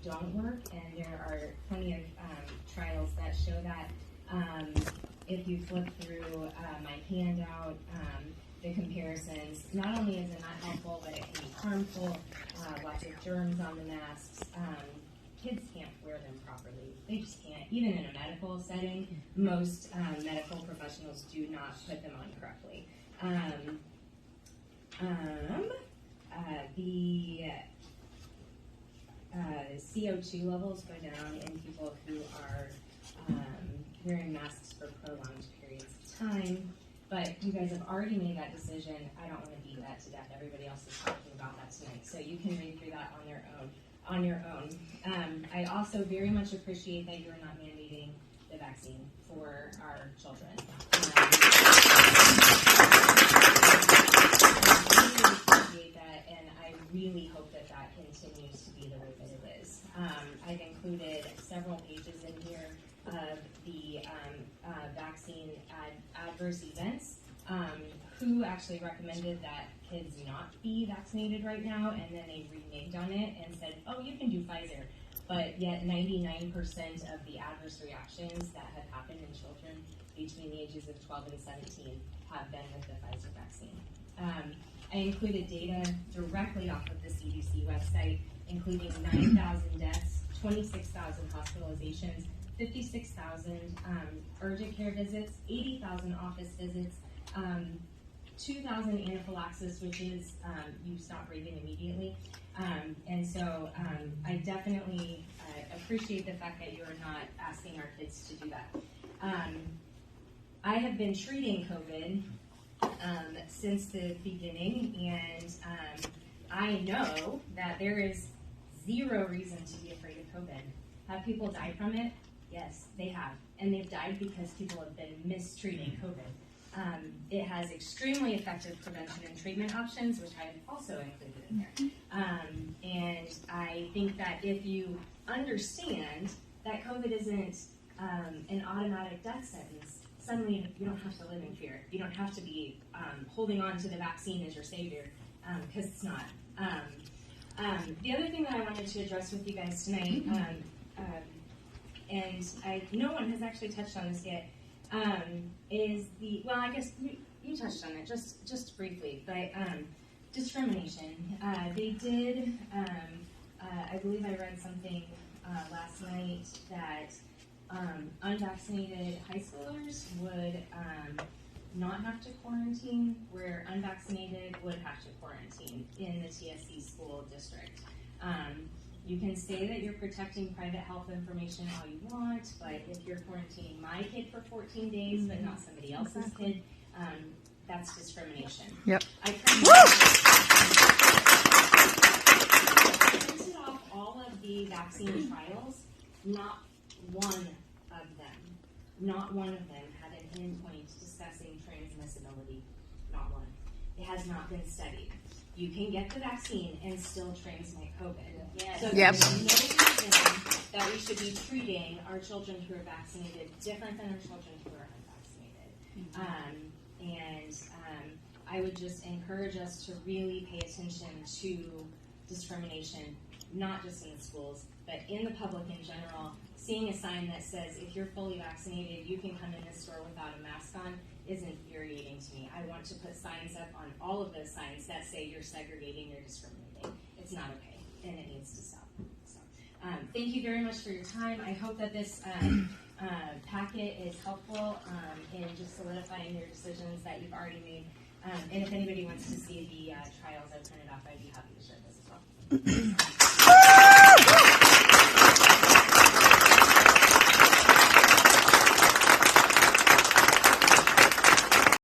don't work, and there are plenty of trials that show that. If you flip through my handout, the comparisons, not only is it not helpful, but it can be harmful, lots of germs on the masks. Kids can't wear them properly. They just can't. Even in a medical setting, most medical professionals do not put them on correctly. The CO2 levels go down in people who are wearing masks for prolonged periods of time. But you guys have already made that decision. I don't want to beat that to death. Everybody else is talking about that tonight. So you can read through that on your own. I also very much appreciate that you're not mandating the vaccine for our children. I really appreciate that, and I really hope that that continues to be the way that it is. I've included several pages in here of the vaccine adverse events, who actually recommended that kids not be vaccinated right now, and then they reneged on it and said, oh, you can do Pfizer. But yet 99% of the adverse reactions that have happened in children between the ages of 12 and 17 have been with the Pfizer vaccine. I included data directly off of the CDC website, including 9,000 deaths, 26,000 hospitalizations, 56,000 urgent care visits, 80,000 office visits, 2,000 anaphylaxis, which is you stop breathing immediately. And so I definitely appreciate the fact that you are not asking our kids to do that. I have been treating COVID since the beginning, and I know that there is zero reason to be afraid of COVID. Have people died from it? Yes, they have. And they've died because people have been mistreating COVID. It has extremely effective prevention and treatment options, which I have also included in there. And I think that if you understand that COVID isn't an automatic death sentence, suddenly you don't have to live in fear. You don't have to be holding on to the vaccine as your savior, because it's not. The other thing that I wanted to address with you guys tonight, and no one has actually touched on this yet, is I guess you touched on it just briefly, but discrimination. They did, I believe I read something last night that unvaccinated high schoolers would not have to quarantine, where unvaccinated would have to quarantine in the TSC school district. You can say that you're protecting private health information all you want, but if you're quarantining my kid for 14 days, but not somebody else's kid, that's discrimination. Yep. I printed off all of the vaccine trials. Not one of them had an endpoint discussing transmissibility. Not one. It has not been studied. You can get the vaccine and still transmit COVID. Yes. So yep. There's no reason that we should be treating our children who are vaccinated different than our children who are unvaccinated. I would just encourage us to really pay attention to discrimination, not just in the schools, but in the public in general. Seeing a sign that says, if you're fully vaccinated, you can come in this store without a mask on is infuriating to me. I want to put signs up on all of those signs that say you're segregating, you're discriminating. It's not okay, and it needs to stop. So, thank you very much for your time. I hope that this packet is helpful in just solidifying your decisions that you've already made. And if anybody wants to see the trials I've printed off, I'd be happy to share this as well.